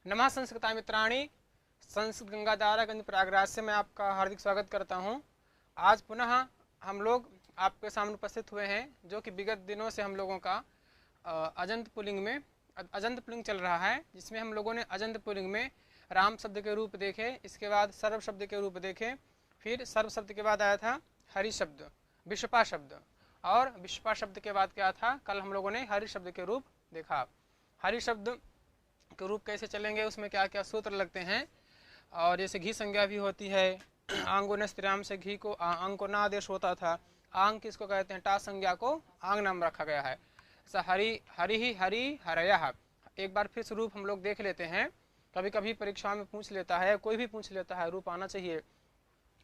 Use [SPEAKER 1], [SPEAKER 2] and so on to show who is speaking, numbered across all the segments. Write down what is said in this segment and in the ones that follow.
[SPEAKER 1] नमः संस्कृता मित्राणि, संस्कृत गंगाधारा गंज प्रयागराज से मैं आपका हार्दिक स्वागत करता हूं। आज पुनः हम लोग आपके सामने उपस्थित हुए हैं, जो कि विगत दिनों से हम लोगों का अजंत पुल्लिंग चल रहा है, जिसमें हम लोगों ने अजंत पुल्लिंग में राम शब्द के रूप देखे, इसके बाद सर्व शब्द के रूप देखे, फिर सर्व शब्द के बाद आया था हरि शब्द, विश्वपा शब्द, और विश्वपा शब्द के बाद क्या था, कल हम लोगों ने हरि शब्द के रूप देखा। हरि शब्द के रूप कैसे चलेंगे, उसमें क्या क्या सूत्र लगते हैं, और जैसे घी संज्ञा भी होती है। आंगो ने स्त्रीराम से घी को आंग को ना आदेश होता था, आंग किसको कहते हैं, टा संज्ञा को आंग नाम रखा गया है। ऐसा हरि हरि ही हरि हरयः। एक बार फिर से रूप हम लोग देख लेते हैं, कभी कभी परीक्षा में पूछ लेता है, कोई भी पूछ लेता है, रूप आना चाहिए।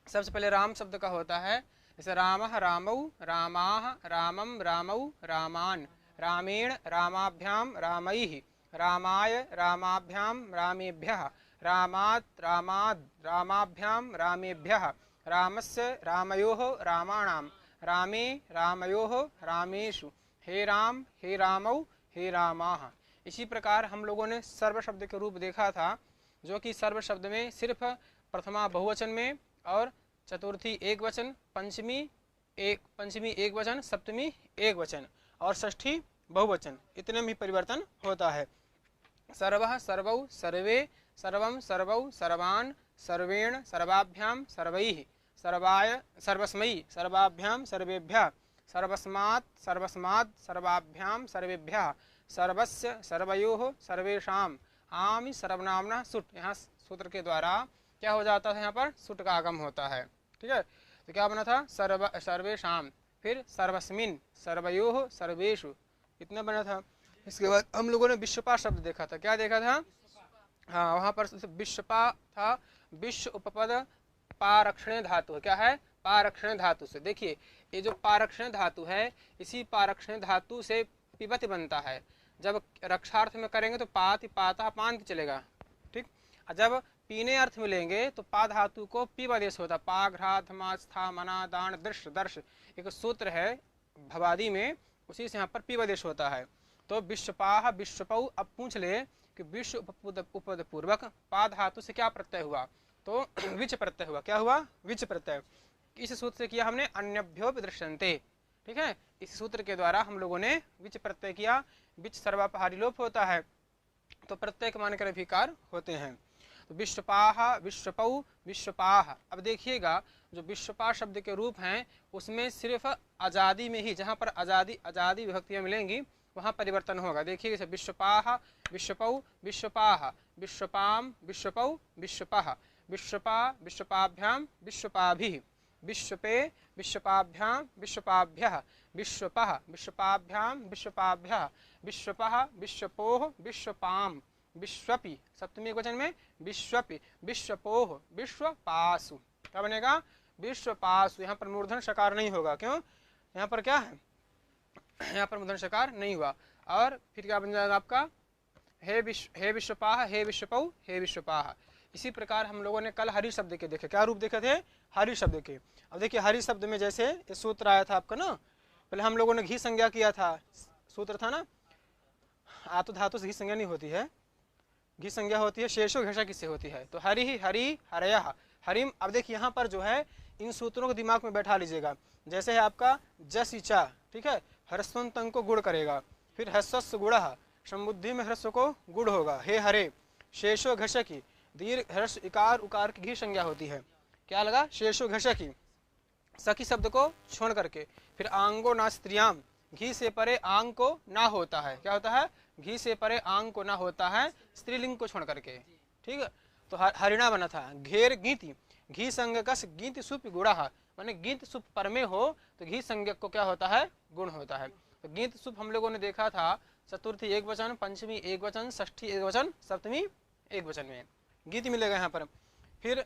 [SPEAKER 1] सबसे पहले राम शब्द का होता है, जैसे रामः रामौ रामाः रामम रामौ रामान रामेण रामाभ्याम रामैः रामाय रामाभ्याम रामेभ्यः रामात् रामाद् रामाभ्याम रामेभ्यः रामस्य रामयोः रामाणां रामे रामयोः रामेषु हे राम हे रामौ हे रामाः। इसी प्रकार हम लोगों ने सर्व शब्द के रूप देखा था, जो कि सर्व शब्द में सिर्फ प्रथमा बहुवचन में और चतुर्थी एक वचन, पंचमी एक वचन, सप्तमी एक वचन और षष्ठी बहुवचन, इतने में परिवर्तन होता है। सर्वः सर्वौ सर्वे सर्वं सर्वौ सर्वान् सर्वेण सर्वाभ्याम सर्वैः सर्वाय सर्वस्मै सर्वाभ्याम सर्वेभ्यः सर्वस्मात् सर्वस्माद् सर्वाभ्याम सर्वेभ्यः सर्वस्य सर्वयोः सर्वेषाम् आमि सर्वनामना सुट। यहाँ सूत्र के द्वारा क्या हो जाता है, यहाँ पर सुट का आगम होता है। ठीक है, तो क्या बना था, सर्वेषाम, फिर सर्वस्मिन् सर्वयोः सर्वेषु, इतना बना था। इसके बाद हम लोगों ने विश्वपा शब्द देखा था। क्या देखा था, हाँ, वहाँ पर विश्वपा था, विश्व उपपद पारक्षण धातु है। क्या है, पारक्षण धातु से। देखिए, ये जो पारक्षण धातु है, इसी पारक्षण धातु से पिबत बनता है। जब रक्षार्थ में करेंगे तो पाति पाता पांति चलेगा। ठीक, जब पीने अर्थ में लेंगे तो पा धातु को पीवादेश होता। पा घ्रा धमा स्था मना दान दृश दर्श, एक सूत्र है भवादी में, उसी से यहाँ पर पीवादेश होता है। तो विश्वपाह विश्वपौ। अब पूछ ले कि विश्व उपपद पूर्वक पा धातु से क्या प्रत्यय हुआ, तो विच प्रत्यय हुआ। क्या हुआ, विच प्रत्यय। इस सूत्र से किया हमने अन्यभ्यो दृश्यन्ते। ठीक है, इस सूत्र के द्वारा हम लोगों ने विच प्रत्यय किया। विच सर्वापहारी लोप होता है, तो प्रत्यय मानकर अभिकार होते हैं। तो विश्वपाह विश्वपौ विश्वपाह। अब देखिएगा, जो विश्वपा शब्द के रूप हैं उसमें सिर्फ आजादी में ही, जहाँ पर आजादी विभक्तियां मिलेंगी वहाँ परिवर्तन होगा। देखिए, जैसे विश्वपाह विश्वपौ विश्वपाह विश्वपाम विश्वपौ विश्वपाह विश्वपा विश्वपाभ्याम विश्वपाभिः विश्वपे विश्वपाभ्याम विश्वपाभ्यः विश्वपः विश्वपाभ्याम विश्वपाभ्यः विश्वपः विश्वपोः विश्वपाम विश्वपि, सप्तमी एक वचन में विश्वपि विश्वपोह विश्वपासु। क्या बनेगा, विश्वपासु। यहाँ पर मूर्धन शकार नहीं होगा। क्यों, यहाँ पर क्या है, यहाँ पर मूर्धन शकार नहीं हुआ। और फिर क्या बन जाएगा आपका, हे विश्वपाह हे विश्वपौ हे विश्वपाह। इसी प्रकार हम लोगों ने कल हरि शब्द के देखे। क्या रूप देखे थे, हरि शब्द के। अब देखिए, हरि शब्द में जैसे ये सूत्र आया था आपका ना, पहले हम लोगों ने घी संज्ञा किया था, सूत्र था ना, आतु धातु से घी संज्ञा नहीं होती है, घी संज्ञा होती है शेषो घेषा किससे होती है, तो हरि ही हरि हरयः हरिम। अब देखिए, यहाँ पर जो है इन सूत्रों को दिमाग में बैठा लीजिएगा। जैसे है आपका जस इचा, ठीक है, ह्रस्वंत अंग को गुड़ करेगा, फिर ह्रस्व गुड़ः, समुद्धि में ह्रस्व को गुड़ होगा। हे हरे, शेषो घषकी, दीर्घ ह्रस्व इकार उकार की घी संज्ञा होती है। क्या लगा, शेषो घषकी, सखी शब्द को छोड़ करके। फिर आंगो ना स्त्रियाम, घी से परे आंग को ना होता है। क्या होता है, घी से परे आंग को ना होता है, स्त्रीलिंग को छोड़ करके। ठीक है, तो हरिणा बना था। घेर गीति, घी संज्ञकस गीत सुप गुड़ा, माने गीत सुप पर में हो तो घी संज्ञक को क्या होता है, गुण होता है। तो गीत सुप हम लोगों ने देखा था, चतुर्थी एक वचन, पंचमी एक वचन, षष्ठी एक वचन, सप्तमी एक वचन में गीत मिलेगा यहाँ पर। फिर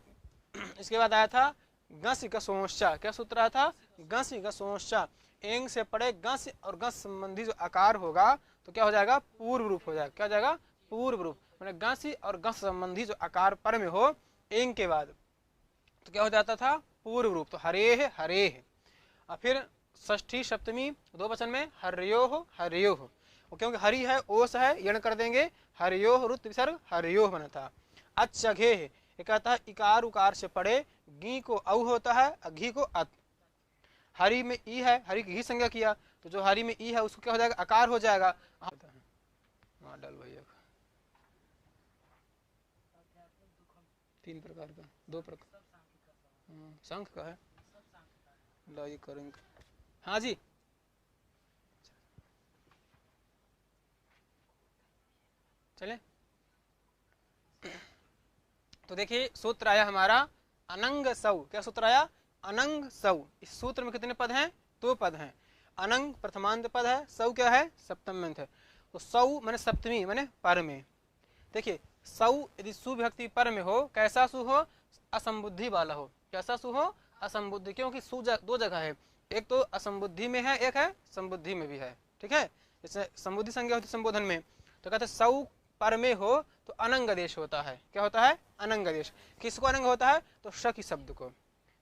[SPEAKER 1] इसके बाद आया था गस गसोंशा। क्या सूत्र आया था, गस गसोंशा। एंग से पड़े गस और गस संबंधी जो आकार होगा तो क्या हो जाएगा, पूर्व रूप हो जाएगा। क्या हो जाएगा, पूर्व रूप, मैंने गस और गस संबंधी जो आकार पर में हो एंग के बाद तो क्या हो जाता था, पूर्व रूप। तो हरे हरे। और फिर षष्ठी सप्तमी दो वचन में हर्योः हर्योः। और क्योंकि हरि है ओस है यण कर देंगे हरियोह रुत विसर्ग हरियोह बना था। अच्छघे ये कहता है इकार उकार से पड़े गी को औ होता है अघी को अत। हरि में ई है, हरि की ही संज्ञा किया तो जो हरि में ई है उसको क्या हो जाएगा अकार हो जाएगा। डाल भैया तीन प्रकार का, दो प्रकार शंख का है ला करेंगे। हाँ जी चले। तो देखिए सूत्र आया हमारा अनंग सौ। क्या सूत्र आया अनंग सौ। इस सूत्र में कितने पद हैं 2 पद हैं। अनंग प्रथमांत पद है, सौ क्या है सप्तमांत है। तो सौ माने सप्तमी माने पर में। देखिए सौ यदि सुविभक्ति पर में हो कैसा सु हो असंबुद्धि वाला हो। कैसा सु हो असंबुद्धि, क्योंकि सु 2 जगह है, एक तो असंबुद्धि में है एक है संबुद्धि में भी है। ठीक है, जैसे संबुद्धि संज्ञा होती संबोधन में तो कहते सौ पर में हो तो अनंग आदेश होता है। क्या होता है अनंग आदेश। किसको अनंग होता है तो सखी शब्द को,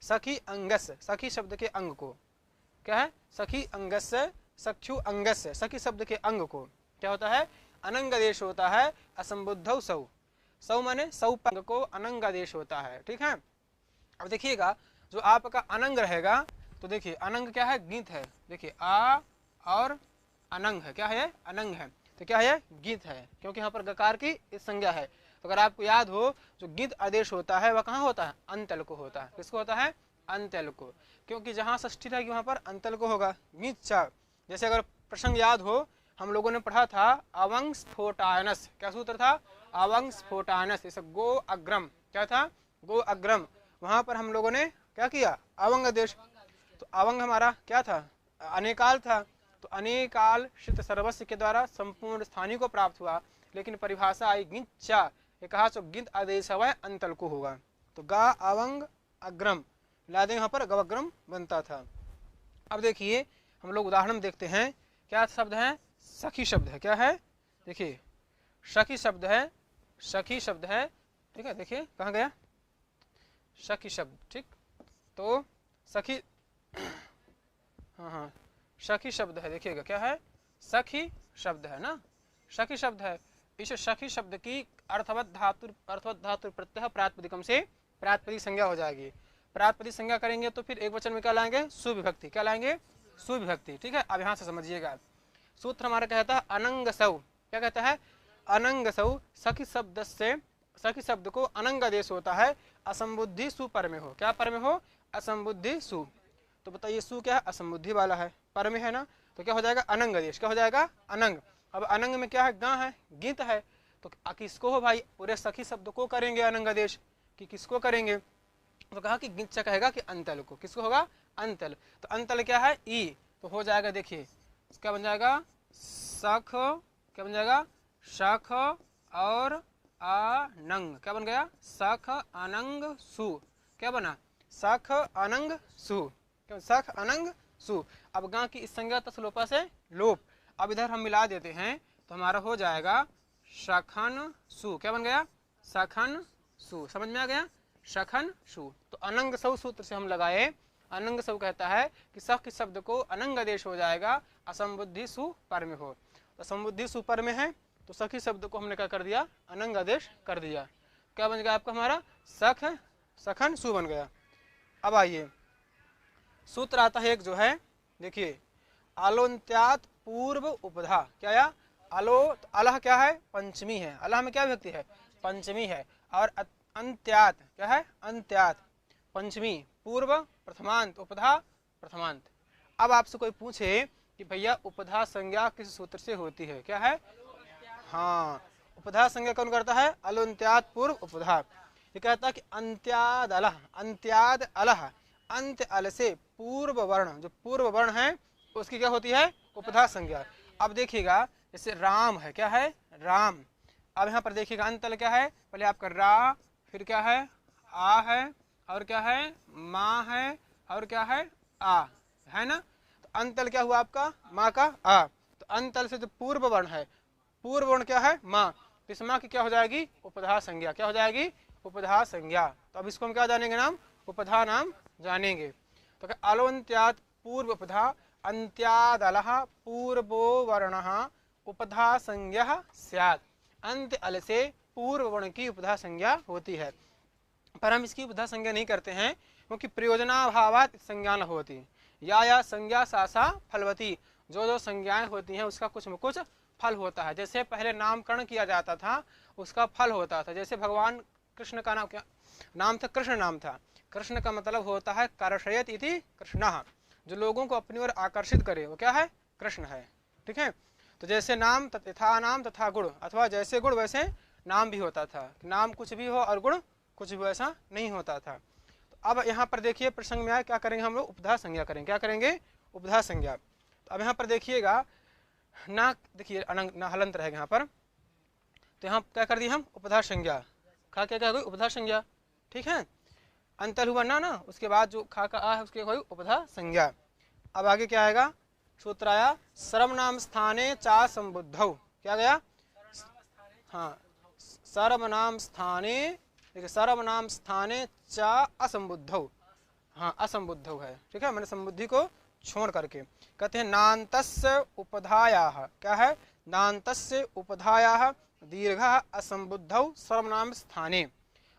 [SPEAKER 1] सखी अंगस, सखी शब्द के अंग को क्या है सखी अंगस, सख्यु अंगस, सखी शब्द के अंग को क्या होता है अनंग आदेश होता है। असंबुद्ध सौ, सौ माने सौ अंग को अनंग आदेश होता है। ठीक है, अब देखिएगा जो आपका अनंग रहेगा तो देखिए अनंग क्या है गीत है। देखिए आ और अनंग है, क्या है अनंग है तो क्या है गीत है, क्योंकि यहाँ पर गकार की संज्ञा है। तो अगर आपको याद हो जो गीत आदेश होता है वह कहाँ होता है अंतल को होता है। किसको होता है अंतल को, क्योंकि जहाँ षष्ठी रहेगी वहाँ पर अंतल को होगा गीत चा। जैसे अगर प्रसंग याद हो हम लोगों ने पढ़ा था अवंग स्फोटायनस, क्या सूत्र था अवंग स्फोटायनस। जैसे गो अग्रम क्या था गो अग्रम, वहां पर हम लोगों ने क्या किया अवंग आदेश। तो अवंग हमारा क्या था अनेकाल था, तो अनेकाल शित सर्वस्व के द्वारा संपूर्ण स्थानीय को प्राप्त हुआ, लेकिन परिभाषा आई गिंत चा, ये कहा तो गिंत आदेश है अंतल को होगा। तो गा अवंग अग्रम ला दें यहाँ पर गवग्रम बनता था। अब देखिए हम लोग उदाहरण देखते हैं। क्या शब्द है सखी शब्द है, क्या है देखिए सखी शब्द है, सखी शब्द है। ठीक है, देखिए कहाँ गया सखी शब्द। ठीक, तो सखी हाँ सखी शब्द है। देखिएगा क्या है सखी शब्द है ना, सखी शब्द है। इस सखी शब्द की अर्थवत धातु प्रत्यय प्रातिपदिकम से प्रातिपदिक संज्ञा हो जाएगी। प्रातिपदिक संज्ञा करेंगे तो फिर एक वचन में क्या लाएंगे सुविभक्ति, क्या लाएंगे सुविभक्ति। ठीक है, अब यहाँ से समझिएगा सूत्र हमारा कहता है अनंग सौ। क्या कहता है अनंग सौ, सखी शब्द से सखी शब्द को अनंग आदेश होता है असंबुद्धि सु पर में हो। क्या पर में हो असंबुद्धि सु। तो बताइए सु क्या है असंबुद्धि वाला है पर में है ना, तो क्या हो जाएगा अनंग आदेश। क्या हो जाएगा अनंग। अब अनंग में क्या है गा है गीत है, तो किसको हो भाई पूरे सखी शब्द को करेंगे अनंग आदेश कि किसको करेंगे। तो कहा कि गिंच कहेगा कि अंतल को, किसको होगा अंतल। तो अंतल क्या है ई, तो हो जाएगा देखिए क्या बन जाएगा सख, क्या बन जाएगा सख और अनंग, क्या बन गया सख अनंग सु। क्या बना सख अनंग सु, क्यों सख अनंग सु। अब गा की इस संज्ञा तसलोपा से लोप। अब इधर हम मिला देते हैं तो हमारा हो जाएगा सखन सु। क्या बन गया सखन सु, समझ में आ गया सखन सु। तो अनंग सौ सूत्र से हम लगाए। अनंग सौ कहता है कि सख शब्द को अनंग आदेश हो जाएगा असंबुद्धि सु पर में हो। असंबुद्धि सु पर में है तो सखी शब्द को हमने क्या कर दिया अनंग आदेश कर दिया। क्या बन गया आपका हमारा सख सखन सु बन गया। अब आइए सूत्र आता है एक जो है देखिए आलोन्त्यात पूर्व उपधा। क्या या अलो तो अलह क्या है पंचमी है, अलह में क्या व्यक्ति है पंचमी है, और अंत्यात क्या है अंत्यात पंचमी, पूर्व प्रथमांत उपधा प्रथमांत। अब आपसे कोई पूछे कि भैया उपधा संज्ञा किस सूत्र से होती है, क्या है हाँ उपधा संज्ञा कौन करता है अलोन्त्यात पूर्व उपधा। ये कहता है कि अंत्याद अलह, अंत्याद अलह, अंत अल से पूर्व वर्ण, जो पूर्व वर्ण है उसकी क्या होती है उपधा संज्ञा। अब देखिएगा जैसे राम है, क्या है राम। अब यहाँ पर देखिएगा अंतल क्या है पहले आपका रा, फिर क्या है आ है, और क्या है माँ है, और क्या है आ है ना। तो अंतल क्या हुआ आपका माँ का आ। तो अंतल से जो पूर्व वर्ण है, पूर्व वर्ण क्या है माँ, तो इस माँ की क्या हो जाएगी उपधा संज्ञा। क्या हो जाएगी उपधा संज्ञा। तो अब इसको हम क्या जानेंगे नाम उपधा नाम जानेंगे। तो अलोन्त्यात पूर्व उपधा अंत्यादलः पूर्वो वर्णः उपधा संज्ञा स्यात्। अंत अल से पूर्व वर्ण की उपधा संज्ञा होती है, पर हम इसकी उपधा संज्ञा नहीं करते हैं क्योंकि प्रयोजनाभावात् संज्ञा न होती। या संज्ञा सासा फलवती, जो संज्ञाएं होती हैं उसका कुछ न कुछ फल होता है। जैसे पहले नामकरण किया जाता था उसका फल होता था। जैसे भगवान कृष्ण का नाम क्या नाम था? कृष्ण नाम था। कृष्ण का मतलब होता है कर्षयत इति कृष्णः, जो लोगों को अपनी ओर आकर्षित करे वो क्या है? कृष्ण है। ठीक है, तो जैसे नाम तथा नाम तथा गुण, अथवा जैसे गुण वैसे नाम भी होता था। नाम कुछ भी हो और गुण कुछ भी ऐसा नहीं होता था। तो अब यहाँ पर देखिए प्रसंग में आए क्या करेंगे हम लोग? उपधा संज्ञा करेंगे। क्या करेंगे? उपधा संज्ञा। तो अब यहाँ पर देखिएगा ना, देखिए अनंग ना हलंत रहेगा यहाँ पर, तो यहाँ क्या कर दिए हम? उपधा संज्ञा। खा क्या हुई? उपधा संज्ञा। ठीक है, अंतर हुआ ना, उसके बाद जो खा का आ है उसके हुई उपधा संज्ञा। अब आगे क्या आएगा? सूत्र आया सर्वनाम स्थाने चा संबुद्धौ। क्या गया? हाँ, सर्वनाम स्थाने, देखिए सर्वनाम स्थाने चा असंबुद्धौ। हाँ, असंबुद्धौ है। ठीक है, मैंने संबुद्धि को छोड़ करके कहते हैं नान्तस्य उपधायाः। क्या है? नान्तस्य उपधायाः दीर्घः असंबुद्धौ सर्वनाम स्थाने,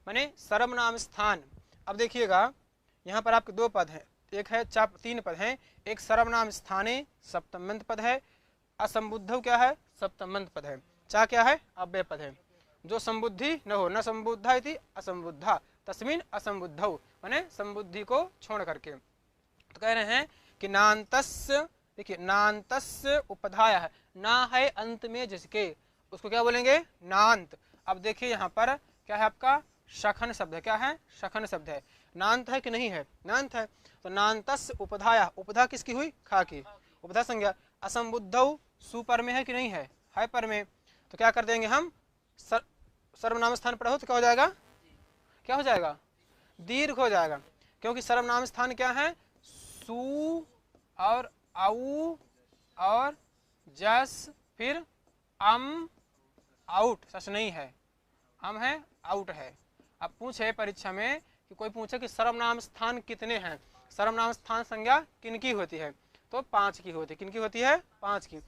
[SPEAKER 1] माने सर्वनाम स्थान। अब देखिएगा यहाँ पर आपके दो पद हैं, एक है चा, तीन पद हैं। एक सर्वनाम स्थाने सप्तम्यंत पद है, असंबुद्धौ क्या है? सप्तम्यंत पद है। चा क्या है? अव्यय पद है। जो संबुद्धि न हो, न संबुद्धा इति असंबुद्धा तस्मिन् असंबुद्धौ, माने संबुद्धि को छोड़ करके। तो कह रहे हैं कि नान्तस्य, देखिए नान्तस्य उपधाया है, ना है अंत में जिसके, उसको क्या बोलेंगे? नांत। अब देखिए यहाँ पर क्या है आपका? शखन शब्द है। क्या है? शखन शब्द है। नांत है कि नहीं है? नांत है। तो नान्तस्य उपधाया, उपधा किसकी हुई? खा की, उपधा संज्ञा। असंबुद्धौ सु पर में है कि नहीं है? है पर में। तो क्या कर देंगे हम? सर्वनाम स्थान पर हो तो क्या हो जाएगा? क्या हो जाएगा? दीर्घ हो जाएगा, क्योंकि सर्वनाम स्थान क्या है? सु और औ और जस, फिर अम, आउट। सच नहीं है, अम है, आउट है। अब पूछे परीक्षा में कि कोई पूछे कि सर्वनाम स्थान कितने हैं, सर्वनाम स्थान संज्ञा किनकी होती है? तो 5 की होती है। किनकी होती है? 5 की।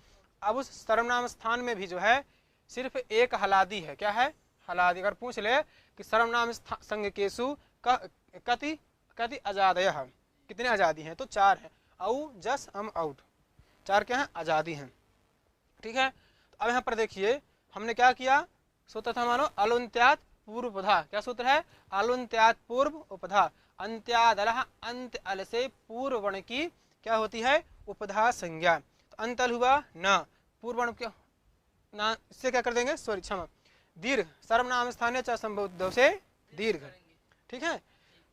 [SPEAKER 1] अब उस सर्वनाम स्थान में भी जो है सिर्फ एक हलादी है। क्या है? हलादी। अगर पूछ ले कि सर्वनाम संज्ञ केसु कति कति आजादयः, कितने आजादी हैं? तो 4 है। औ जस अम आउट, 4 क्या है? आजादी हैं। ठीक है, तो अब यहाँ पर देखिए हमने क्या किया? सूत्र था मानो अलुन्त्यात् पूर्व उपधा। क्या सूत्र है? अलुन्त्यात् पूर्व उपधा। अंत्यादलः, अंत अल से पूर्व वर्ण की क्या होती है? उपधा संज्ञा। तो अंतल हुआ न, पूर्व वर्ण क्या ना, इससे क्या कर देंगे? सॉरी क्षमा, दीर्घ। सर्वनाम स्थानीय च संबुद्धौ से दीर्घ। ठीक है,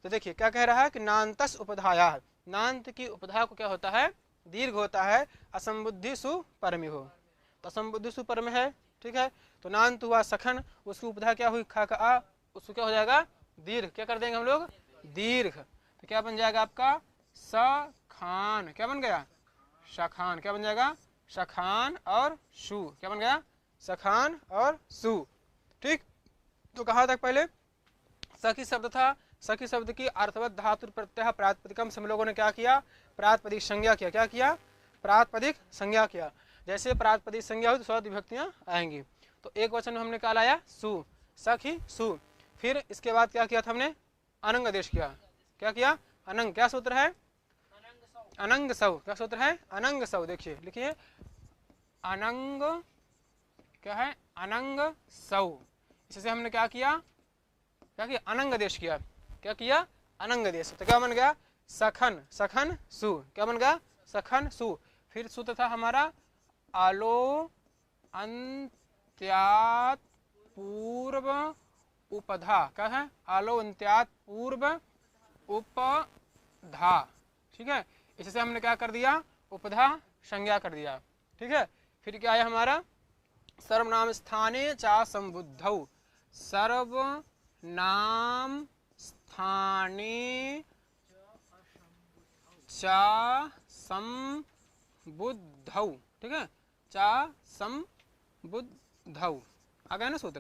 [SPEAKER 1] तो देखिए क्या कह रहा है कि नान्तस उपधाया, नान्त की उपधा को क्या होता है? दीर्घ होता है। असंबुद्धि सु पर में हो, तो असंबुद्धि सु पर में है। ठीक है, तो नान्त हुआ सखन, उसकी उपधा क्या हुई? खा का आ, उसको क्या हो जाएगा? दीर्घ। क्या कर देंगे हम लोग? दीर्घ। तो क्या बन जाएगा आपका? सखान। क्या बन गया? शखान। क्या बन जाएगा? सखान और शु। क्या बन गया? सखान और सु। ठीक, तो कहाँ तक पहले? सखी शब्द था। सखी शब्द की अर्थवत धातु प्रत्यय प्रातिपदिकम से हम लोगों ने क्या किया? प्रातिपदिक संज्ञा किया। क्या किया? प्रातिपदिक संज्ञा किया। जैसे प्रातिपदिक संज्ञा हो तो 100 विभक्तियां आएंगी। तो एक वचन में हमने क्या लाया? सु, सखी सु। फिर इसके बाद क्या किया था हमने? अनंग आदेश किया। क्या किया? अनंग। क्या सूत्र है? अनंग सौ। क्या सूत्र है? अनंग सौ। देखिए लिखिए, अनंग क्या है? अनंग सौ। इससे हमने क्या किया? क्या किया? अनंग आदेश किया। क्या किया? अनंग आदेश। तो क्या बन गया? सखन, सखन सु। क्या बन गया? सखन सु। फिर सूत्र था हमारा आलो अंत्यात् पूर्व उपधा। क्या है? आलो अंत्यात् पूर्व उपधा। ठीक है, इससे हमने क्या कर दिया? उपधा संज्ञा कर दिया। ठीक है, फिर क्या आया हमारा? सर्वनाम स्थाने चा संबुद्धौ। सर्वनाम स्थाने चा संबुद्धौ। ठीक है, चा संबुद्धौ। आ गया ना सूत्र?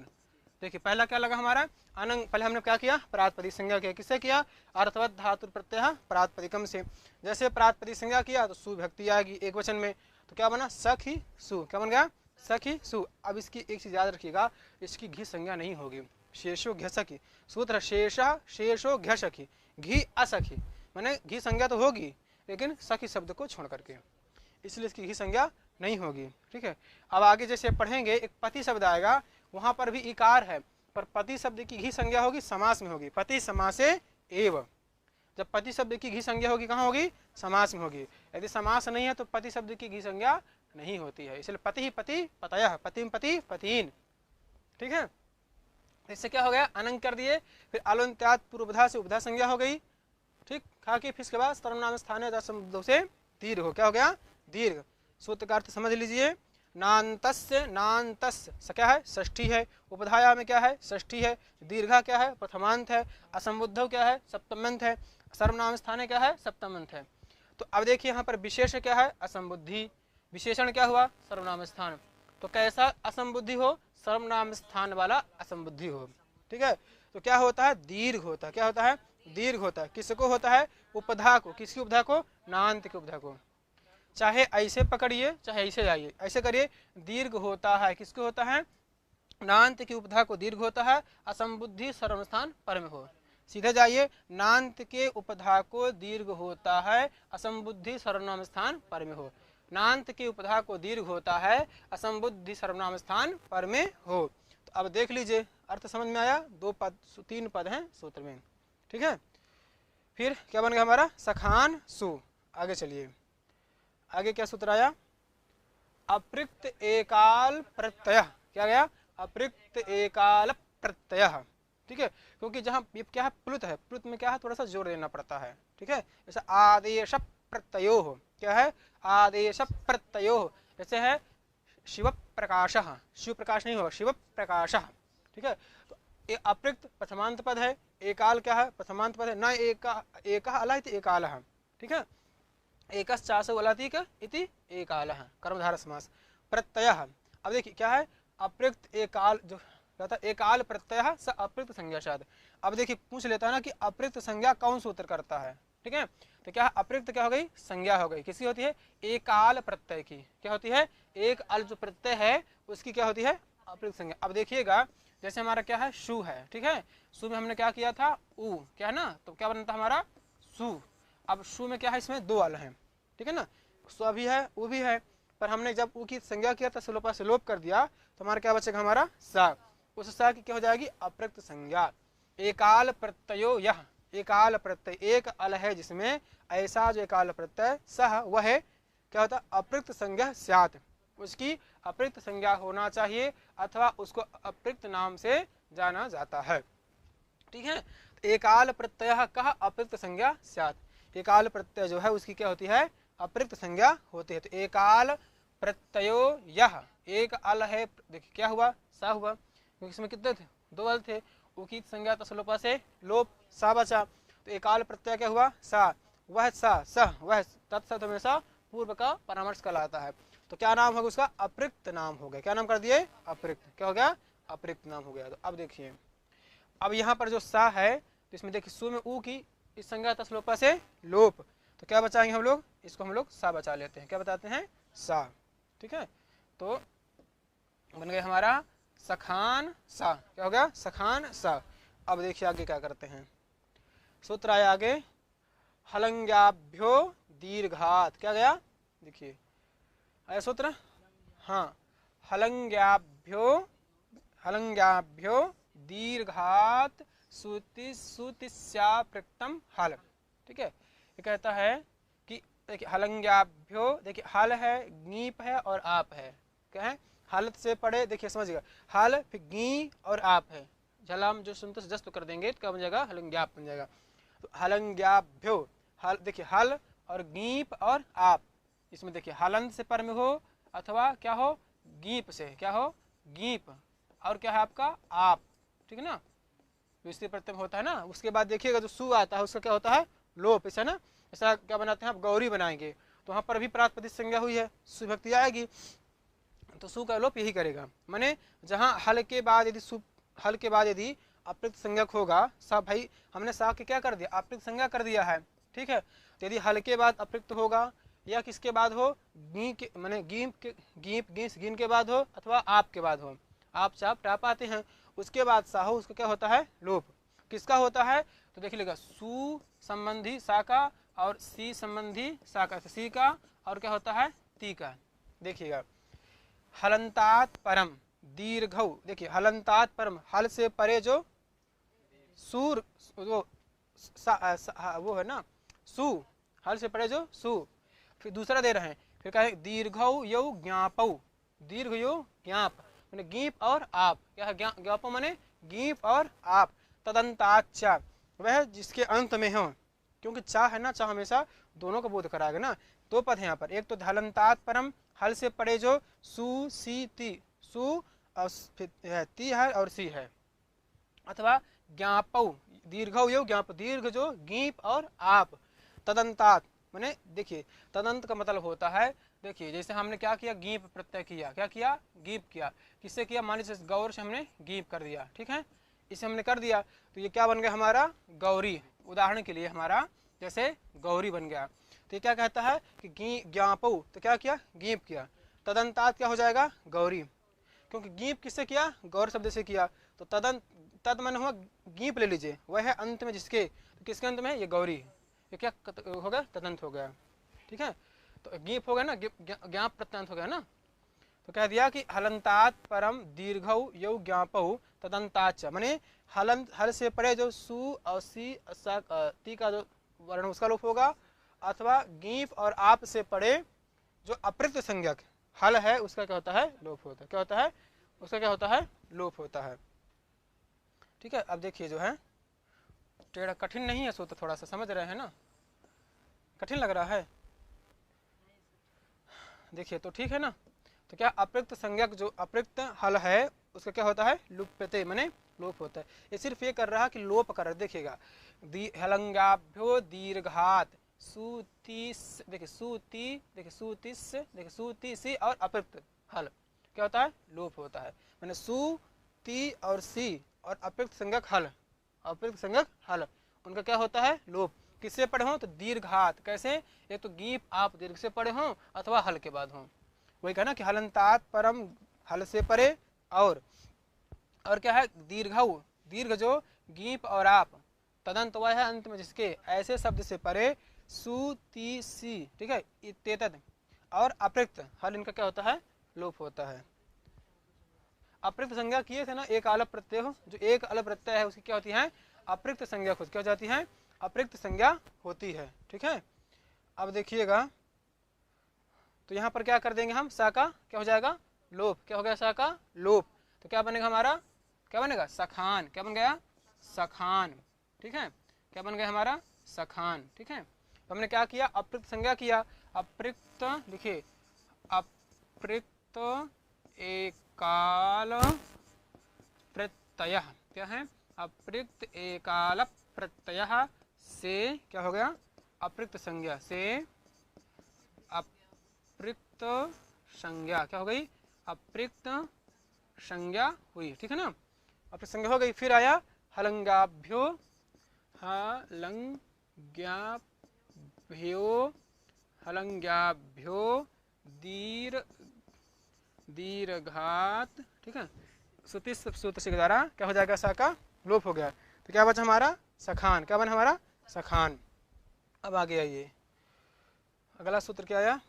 [SPEAKER 1] देखिए पहला क्या लगा हमारा? अनंग। पहले हमने क्या किया? प्रातिपदिक संज्ञा किया। किससे किया? अर्थवत धातु प्रत्यय प्रातिपदिकम से। जैसे प्रातिपदिक संज्ञा किया तो सुविभक्ति आएगी एक वचन में, तो क्या बना? सखी सु। क्या बन गया? सखी सु। अब इसकी एक चीज याद रखिएगा, इसकी घी संज्ञा नहीं होगी। शेषो घ सखी, सूत्र शेष शेषो घ सखी, घी असखी, माने घी संज्ञा तो होगी लेकिन सखी शब्द को छोड़ करके, इसलिए इसकी घी संज्ञा नहीं होगी। ठीक है, अब आगे जैसे पढ़ेंगे एक पति शब्द आएगा, वहां पर भी इकार है, पर पति शब्द की घी संज्ञा होगी समास में होगी, पति समासे एव। जब पति शब्द की घी संज्ञा होगी कहाँ होगी? समास में होगी। यदि समास नहीं है तो पति शब्द की घी संज्ञा नहीं होती है, इसलिए पति ही पति पतयः, पतिम पति पतीन। ठीक है, इससे क्या हो गया? अनंग कर दिए, फिर अलंत्यात पूर्वधा से उपधा संज्ञा हो गई। ठीक, खा के फिर इसके बाद सर्वनाम स्थानीय से दीर्घ हो, क्या हो गया? दीर्घ। सूत्र का अर्थ समझ लीजिए, नान्तस्य, नान्तस्य क्या है? षष्ठी है, उपधाया में क्या है? षष्ठी है, दीर्घा क्या है? प्रथमांत है, असंबुद्ध क्या है? सप्तमांत है, सर्वनाम स्थाने क्या है? सप्तमांत है। तो अब देखिए यहाँ पर विशेष क्या है? असंबुद्धि, विशेषण क्या हुआ? सर्वनाम स्थान। तो कैसा असंबुद्धि हो? सर्वनाम स्थान वाला असंबुद्धि हो। ठीक है, तो क्या होता है? दीर्घ होता है। क्या होता है? दीर्घ होता है। किसको होता है? उपधा को। किसकी उपधा को? नान्त की उपधा को। चाहे ऐसे पकड़िए चाहे ऐसे जाइए, ऐसे करिए, दीर्घ होता है। किसको होता है? नान्त की उपधा को दीर्घ होता है, असंबुद्धि सर्वनाम स्थान पर में हो। सीधे जाइए, नान्त के उपधा को दीर्घ होता है, असंबुद्धि सर्वनाम स्थान पर में हो। नान्त की उपधा को दीर्घ होता है, असंबुद्धि सर्वनाम स्थान पर में हो। तो अब देख लीजिए, अर्थ समझ में आया? दो पद, तीन पद हैं सूत्र में। ठीक है, फिर क्या बन गया हमारा? सखान सु। आगे चलिए, आगे क्या सूत्र आया? अपृक्त एकाल प्रत्यय। क्या गया? अपृक्त एकाल प्रत्यय। ठीक है, क्योंकि जहाँ क्या है? प्लुत है, प्लुत में क्या है? थोड़ा सा जोर देना पड़ता है। ठीक है, जैसे आदेश प्रत्ययो हो। क्या है? आदेश प्रत्ययो। जैसे है शिव प्रकाश, शिव प्रकाश नहीं होगा, शिव प्रकाश। ठीक है, तो ये अपृक्त प्रथमांत पद है, एकाल क्या है? प्रथमांत पद है, न एक अला इति एकाल। ठीक है, एकश्चासो अलातिक इति एकालः, कर्मधारय समास। प्रत्यय, अब देखिए क्या है? अपृक्त एकाल, जो कहता है एकाल प्रत्यय स अपृक्त संज्ञा शाद। अब देखिए पूछ लेता है ना कि अपृक्त संज्ञा कौन सूत्र करता है। ठीक है, तो क्या है? अपृक्त क्या हो गई? संज्ञा हो गई। किसकी होती है? एकाल प्रत्यय की। क्या होती है? एक अल जो प्रत्यय है उसकी क्या होती है? अपृक्त संज्ञा। अब देखिएगा, जैसे हमारा क्या है? शु है। ठीक है, शु में हमने क्या किया था? उ, क्या है ना, तो क्या बनता हमारा? सु। अब शु में क्या है? इसमें दो अल हैं। ठीक है ना, स्व भी है, उ भी है, पर हमने जब उ की संज्ञा किया था सुलोपा से लोप कर दिया, तो हमारा क्या बचेगा? हमारा सा। उस सा की क्या हो जाएगी? अपृक्त संज्ञा। एकाल प्रत्ययो यह, एकाल प्रत्यय एक अल है जिसमें, ऐसा जो एकाल प्रत्यय सह वह है, क्या होता है? अपृक्त संज्ञा स्यात्, उसकी अपृक्त संज्ञा होना चाहिए अथवा उसको अपृक्त नाम से जाना जाता है। ठीक है, एकाल प्रत्यय कहा अपृक्त संज्ञा स्यात्। एकाल प्रत्यय जो है उसकी क्या होती है? अपृक्त संज्ञा होती है। तो एकाल प्रत्ययो यह, एक अल है, देखिए क्या हुआ? सा हुआ, क्योंकि इसमें कितने थे? दो अल थे। उकित संज्ञा तसलोपा से लोप, सा बचा, तो एकाल प्रत्यय क्या हुआ? सा। वह सा, सह वह, तत्सत हमेशा पूर्व का परामर्श कहलाता है। तो क्या नाम होगा उसका? अपृक्त नाम हो गया। क्या नाम कर दिए? अपृक्त। क्या हो गया? अपृक्त नाम हो गया। तो अब देखिए, अब यहाँ पर जो सा है, तो इसमें देखिए सु में ऊ की इस संज्ञा तसलोपा से लोप, तो क्या बचाएंगे हम लोग? इसको हम लोग सा बचा लेते हैं। क्या बताते हैं? सा। ठीक है, तो बन गया हमारा सखान सा। क्या हो गया? सखान सा। अब देखिए आगे क्या करते हैं, सूत्र आया आगे, हलंग्याभ्यो दीर्घात। क्या गया? देखिए आया सूत्र, हाँ, हलंग्याभ्यो, हलंग्याभ्यो दीर्घात सुति सुतिस्यापृक्तम हल। ठीक है, ये कहता है कि देखिए हलंग्याभ्यो, देखिए हल है, ङीप है और आप है। क्या है? हालत से पढ़े, देखिए समझिएगा, हल फिर गी और आप है, झलाम जो सुनते से जस्त कर देंगे तो क्या बन जाएगा? हलंग्याप बन जाएगा। तो हलंग्याभ्यो, हल देखिए हल और गीप और आप, इसमें देखिए हलंत से पर में हो अथवा क्या हो? गीप से, क्या हो? गीप, और क्या है आपका? आप। ठीक है ना, विस्तीर्ण प्रत्यय होता है ना। उसके बाद देखिएगा जो सु आता है उसका क्या होता है? लोप। ऐसा ना, ऐसा क्या बनाते हैं आप? गौरी बनाएंगे तो वहां पर भी प्रातिपदिक संज्ञा हुई है, सुविभक्ति आएगी, तो सु का लोप यही करेगा। माने जहां हल के बाद यदि सु, हल के बाद यदि अपृक्त संज्ञक होगा, सा भाई हमने सा के क्या कर दिया? अपृक्त संज्ञा कर दिया है। ठीक है, तो यदि हल के बाद अपृक्त होगा या किसके बाद हो, गी के माने गीप के गीप गीस गिन के बाद हो अथवा आप के बाद हो, आप चाप टाप आते हैं, उसके बाद सा हो, उसका क्या होता है लोप। किसका होता है तो देख लीजिएगा सु संबंधी सा का और सी संबंधी सा का, सी का और क्या होता है ती का। देखिएगा हलंतात परम दीर्घौ, देखिए हलंतात परम, हल से परे जो सूर वो वो है ना सु, हल से परे जो सु, फिर दूसरा दे रहे हैं, फिर कहे दीर्घौ यौ ज्ञापौ, दीर्घ यो ज्ञाप माने गीप और आप, क्या है ज्ञापौ माने गीप और आप, तदंताच्चा वह जिसके अंत में हो, क्योंकि चा है ना, चा हमेशा दोनों का बोध कराएगा ना। दो पद है यहाँ पर, एक तो हलंतात परम, हल से पड़े जो सु सी ती, सु और ती है और सी है, अथवा ज्ञापौ दीर्घौ यो ज्ञाप, दीर्घ जो गीप और आप, तदंतात माने देखिए तदंत का मतलब होता है, देखिए जैसे हमने क्या किया गीप प्रत्यय किया, क्या किया गीप किया, किससे किया मान लीजिए गौर से हमने गीप कर दिया, ठीक है इसे हमने कर दिया तो ये क्या बन गया हमारा गौरी, उदाहरण के लिए हमारा जैसे गौरी बन गया। तो ये क्या कहता है कि ज्ञापौ तो क्या किया गीप किया, तदंतात क्या हो जाएगा गौरी, क्योंकि गीप किससे किया गौर शब्द से किया, तो तद मन हुआ गीप ले लीजिए, वह है अंत में जिसके, तो किसके अंत में ये गौरी, ये क्या हो गया तदंत हो गया, ठीक है तो गीप हो गया ना, ज्ञाप प्रत्यंत हो गया ना। तो कह दिया कि हलंतात परम दीर्घौ यौ ज्ञापौ तदंताच, माने हल से परे जो सु और सी ती का जो वर्ण उसका लोप होगा, अथवा गीप और आप से पड़े जो अप्रत्यय संज्ञक हल है उसका क्या होता है लोप होता है, क्या होता है उसका क्या होता है लोप होता है, ठीक है। अब देखिए जो है टेढ़ा कठिन नहीं है सूत्र, थोड़ा सा समझ रहे हैं ना, कठिन लग रहा है देखिए तो ठीक है ना। तो क्या अप्रयुक्त संज्ञक जो अप्रयुक्त हल है उसका क्या होता है लुप्यते माने लोप होता है, ये सिर्फ ये कर रहा कि लोप कर रहा, देखिएगा हलंगाभ्यो दीर्घात सुतीस, देखिए सुती, देखिए सुतिस, देखिए सुतिसी और अप्रयुक्त हल क्या होता है लोप होता है, माने सु ती और सी और अप्रयुक्त संज्ञक हल, अप्रयुक्त संज्ञक हल उनका क्या होता है लोप, किससे पढ़े हो तो दीर्घात, कैसे एक तो गीप आप दीर्घ से पढ़े हो अथवा हल के बाद हो, वही कहना कि हलंतात परम हल से परे और क्या है दीर्घौ, दीर्घ जो गीप और आप, तदंत वह है अंत में जिसके, ऐसे शब्द से परे सु ती सी, ठीक है इत्येतद और अप्रयुक्त हल इनका क्या होता है लोप होता है। अप्रयुक्त संज्ञा किए थे ना, एक अलग प्रत्यय हो, जो एक अलग प्रत्यय है उसकी क्या होती है अप्रयुक्त संज्ञा, खुद क्या हो जाती है अप्रयुक्त संज्ञा होती है, ठीक है। अब देखिएगा तो यहाँ पर क्या कर देंगे हम, सा का क्या हो जाएगा लोप, क्या हो गया सा का लोप, तो क्या बनेगा हमारा क्या बनेगा सखान, क्या बन गया सखान, ठीक है क्या बन गया हमारा सखान, ठीक है। तो हमने क्या किया अप्रयुक्त संज्ञा किया, अप्रयुक्त लिखिए अप्रयुक्त एकाल प्रत्यय, क्या है अप्रयुक्त एकाल प्रत्यय से क्या हो गया अप्रयुक्त संज्ञा, से अप्रयुक्त संज्ञा क्या हो गई अप्रयुक्त संज्ञा हुई, ठीक है ना अप्रयुक्त संज्ञा हो गई। फिर आया हलंगाभ्यो, हलंग्याभ्यो, हलंग्याभ्यो दीर्घात, ठीक है सुतिस सूत्र के द्वारा क्या हो जाएगा सा का लोप हो गया, तो क्या बचा हमारा सखान, क्या बना हमारा सखान। अब आगे आइए अगला सूत्र क्या आया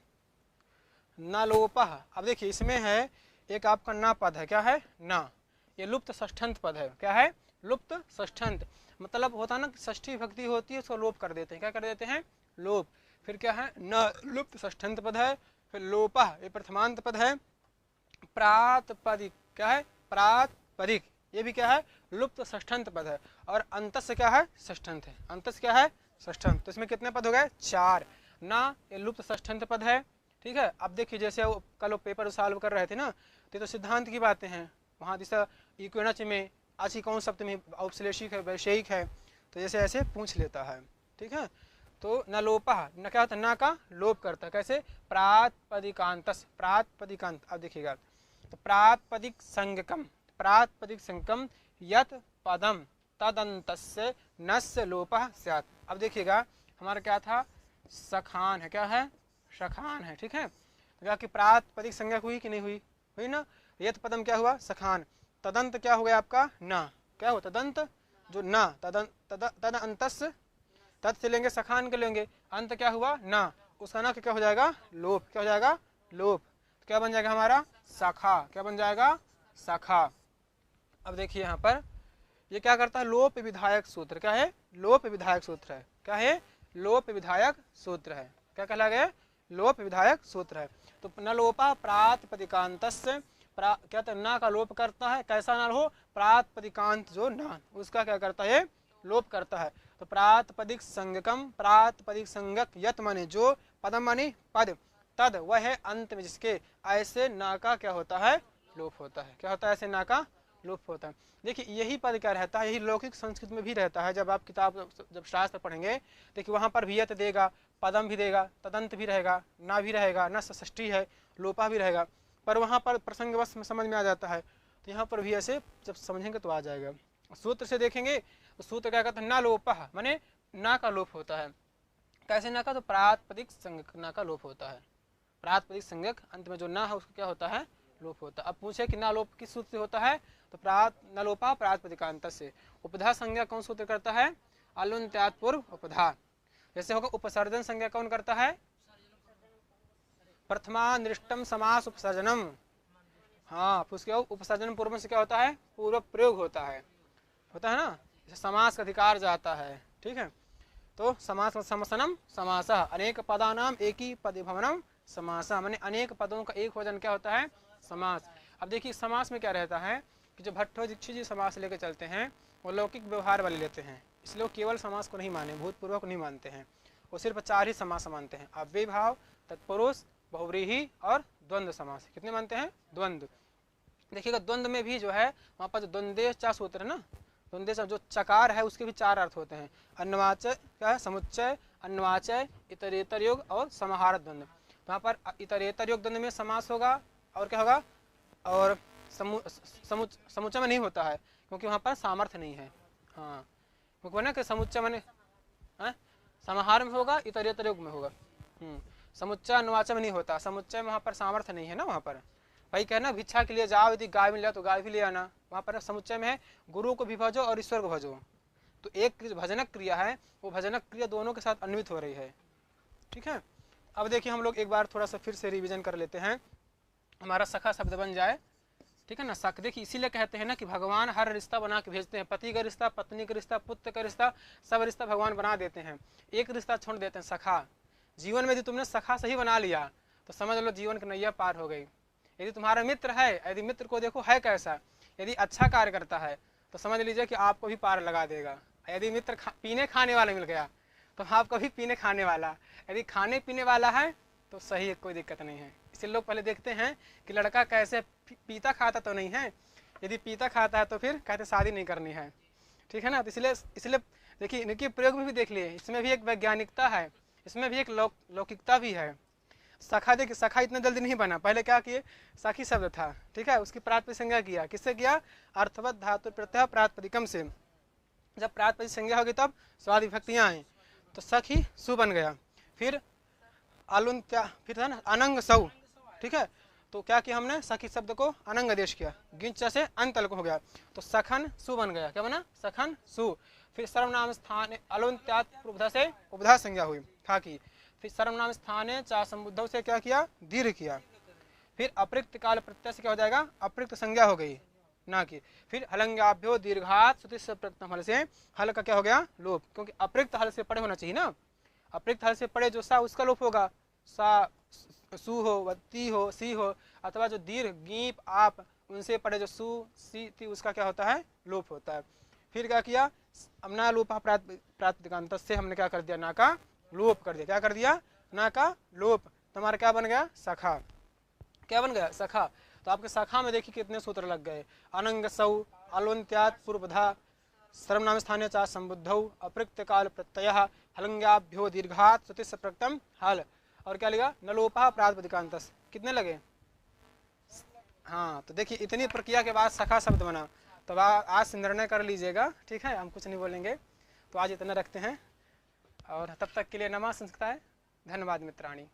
[SPEAKER 1] न लोपः, अब देखिए इसमें है एक आपका ना पद है, क्या है ना, ये लुप्त षष्ठंत पद है, क्या है लुप्त षष्ठंत, मतलब होता ना षष्ठी भक्ति होती है उसको लोप कर देते हैं, क्या कर देते हैं लोप। फिर क्या है न लुप्त षष्ठंत पद है, फिर लोपः ये प्रथमांत पद है, प्रातपदिक क्या है प्रातपदिक ये भी क्या है लुप्त षष्ठंत पद है, और अंतस्य क्या है षष्ठंत है, अंतस्य क्या है षष्ठंत, तो इसमें कितने पद हो गए चार, ना ये लुप्त षष्ठंत पद है, ठीक है। अब देखिए जैसे वो कल वो पेपर सॉल्व कर रहे थे ना, तो सिद्धांत की बातें हैं वहाँ, जैसा इक्विनच में आची कौन सप्तमी औपश्लेषिक है वैषयिक है, तो जैसे ऐसे पूछ लेता है, ठीक है। तो न लोपः न क्या होता है न का लोप करता है, कैसे प्रातपदिकांतस, प्रातपदिकांत, अब देखिएगा तो प्रातपदिक संज्ञकम, प्रातपदिक संज्ञकम यत पदम तदंतस्य नस्य लोपः स्यात्। अब देखिएगा हमारा क्या था सखान है, क्या है सखान है। ठीक है, तो क्या कि प्रातिपदिक संज्ञा हुई कि नहीं हुई, हुई ना। यत पदम क्या हुआ, सखान। तदंत क्या हो गया आपका, ना। क्या हुआ तदंत, जो ना, तद अंतस, तद से लेंगे सखान के लेंगे, अंत क्या हुआ ना, उसका ना क्या हो जाएगा, लोप। क्या हो जाएगा, लोप। तो क्या बन जाएगा हमारा, शाखा। क्या बन जाएगा, शाखा। अब देखिए यहाँ पर ये क्या करता है, लोप विधायक सूत्र। क्या है, लोप विधायक सूत्र है। क्या है, लोप विधायक सूत्र है। क्या कहला गया, लोप विधायक सूत्र है। तो न लोपा प्रातिपदिकांतस्य, क्या तो ना का लोप करता है। कैसा ना हो, प्रातिपदिकांत जो ना, उसका क्या करता है, लोप करता है। तो प्रातिपदिक संज्ञकम, प्रातिपदिक संज्ञक यत माने जो, पदम माने पद, तद वह है अंत में जिसके, ऐसे ना का क्या होता है, लोप होता है। क्या होता है, ऐसे ना का लोप होता है। देखिए यही पद क्या रहता है, यही लौकिक संस्कृत में भी रहता है। जब आप किताब, जब शास्त्र पढ़ेंगे देखिए वहाँ पर भी यत देगा, पदम भी देगा, तदंत भी रहेगा, ना भी रहेगा, न षष्ठी है, लोपा भी रहेगा, पर वहाँ पर प्रसंगवश में समझ में आ जाता है। तो यहाँ पर भी ऐसे जब समझेंगे तो आ जाएगा। सूत्र से देखेंगे तो सूत्र क्या कहता है, ना लोपा माने ना का लोप होता है। कैसे ना का, तो प्रातिपदिक संज्ञक ना का लोप होता है। प्रातिपदिक संज्ञक अंत में जो ना है उसका क्या होता है, लोप होता है। अब पूछे कि ना लोप किस सूत्र से होता है, तो न लोपा प्रातिपदिकांत से। उपधा संज्ञा कौन सूत्र करता है, अलुन्त्यात् पूर्व उपधा। जैसे होगा उपसर्जन संज्ञा कौन करता है, प्रथमानिष्टम समास उपसर्जनम। हाँ, उसके उपसर्जन पूर्व से क्या होता है, पूर्व प्रयोग होता है ना, जैसे समास का अधिकार जाता है। ठीक है, तो समास समसनम समासः, अनेक पदानाम एक ही पद भवनम समासः, माने अनेक पदों का एक वजन क्या होता है, समास। अब देखिए समास में क्या रहता है कि जो भट्टो दीक्षित जी समास लेके चलते हैं वो लौकिक व्यवहार वाले लेते हैं, इसलिए वो केवल समास को नहीं माने, भूतपूर्व को नहीं मानते हैं। वो सिर्फ 4 ही समास मानते हैं, अव्ययभाव, तत्पुरुष, बहुव्रीहि और द्वंद्व समास। कितने मानते हैं, द्वंद्व। देखिएगा द्वंद्व में भी जो है वहाँ पर जो द्वंद्वेचा सूत्र है ना, द्वंद्वेचा जो चकार है उसके भी 4 अर्थ होते हैं, अन्नवाचय क्या है, समुच्चय, अन्नवाचय, इतरेतर योग और समाहार द्वंद्व। वहाँ पर इतरेतर योग द्वंद्व में समास होगा और क्या होगा, और समुच्चय में नहीं होता है क्योंकि वहाँ पर सामर्थ्य नहीं है। हाँ, क्योंकि ना कि समुच्चय में समाहार में होगा, इतरेतर योग में होगा। समुच्चय अनुवाचय में नहीं होता, समुच्चय में वहाँ पर सामर्थ्य नहीं है ना। वहाँ पर भाई कहना भिक्षा के लिए जाओ, यदि गाय मिल जाए तो गाय भी ले आना। वहाँ पर समुच्चय में है गुरु को भी भजो और ईश्वर को भजो, तो एक भजनक क्रिया है, वो भजनक क्रिया दोनों के साथ अन्वित हो रही है। ठीक है, अब देखिए हम लोग एक बार थोड़ा सा फिर से रिवीजन कर लेते हैं, हमारा सखा शब्द बन जाए। ठीक है ना, सख देखिए इसीलिए कहते हैं ना कि भगवान हर रिश्ता बना के भेजते हैं, पति का रिश्ता, पत्नी का रिश्ता, पुत्र का रिश्ता, सब रिश्ता भगवान बना देते हैं, एक रिश्ता छोड़ देते हैं, सखा। जीवन में यदि तुमने सखा सही बना लिया तो समझ लो जीवन की नैया पार हो गई। यदि तुम्हारा मित्र है, यदि मित्र को देखो है कैसा, यदि अच्छा कार्य करता है तो समझ लीजिए कि आपको भी पार लगा देगा। यदि मित्र पीने खाने वाला मिल गया तो आपको भी पीने खाने वाला, यदि खाने पीने वाला है तो सही है, कोई दिक्कत नहीं है। इसलिए लोग पहले देखते हैं कि लड़का कैसे, पीता खाता तो नहीं है, यदि पीता खाता है तो फिर कहते शादी नहीं करनी है। ठीक है ना, तो इसलिए देखिए इनके प्रयोग में भी देख लिए, इसमें भी एक वैज्ञानिकता है, इसमें भी एक लौकिकता भी है। सखा देखिए, सखा इतना जल्दी नहीं बना, पहले क्या किए, सखी शब्द था। ठीक है, उसकी प्रातिपदिक संज्ञा किया, किससे किया, अर्थवत धातु प्रत्यय प्रातिपदिकम से। जब प्रातिपदिक संज्ञा होगी तब स्वादि विभक्तियां आई, तो सखी सु बन गया। फिर आलुन क्या, फिर था ना अनंग सौ। ठीक है, तो क्या किया हमने, सखी शब्द को अनंग आदेश किया, गिंच से अंतल को हो गया, तो सखन सु बन गया। क्या बना, सखन सु। फिर सर्वनाम स्थान अलुन्त्यात् उपधा से उपधा संज्ञा हुई, था की। फिर सर्वनाम स्थाने चा संबुद्धव से क्या किया, दीर्घ किया। फिर अप्रयुक्त काल प्रत्यय से क्या हो जाएगा, अप्रयुक्त संज्ञा हो गई ना की। फिर हलंगाभ्यो दीर्घात सुतिस्स प्रत्यय हल से हल का क्या हो गया, लोप, क्योंकि अप्रयुक्त हल से पड़े होना चाहिए ना, अप्रयुक्त हल से पड़े जो सा उसका लोप होगा, सा सु हो, वत्ती हो, सी हो, अथवा जो दीर्घ गीप आप उनसे पड़े जो सु सी थी उसका क्या होता है, लोप होता है। फिर क्या किया, ना लोपा प्रातिपदिकांत से हमने क्या कर दिया, ना का लोप कर दिया। क्या कर दिया, ना का लोप, तुम्हारा क्या बन गया, सखा। क्या बन गया, सखा। तो आपके सखा में देखिए कितने सूत्र लग गए, अनंग सौ, अलुन्त्यात् पूर्वधा, सर्वनाम स्थाने चा संबुद्धौ, अप्रयुक्त काल प्रत्यय, हलंग्याभ्यो दीर्घात सुतिस्स प्रत्ययम हल, और क्या लगा, नलोपा प्रातिपदिकांत। कितने लगे, हाँ। तो देखिए इतनी प्रक्रिया के बाद सखा शब्द बना, तो आज से निर्णय कर लीजिएगा। ठीक है, हम कुछ नहीं बोलेंगे, तो आज इतना रखते हैं, और तब तक के लिए नमः संस्कृताय, धन्यवाद मित्राणी।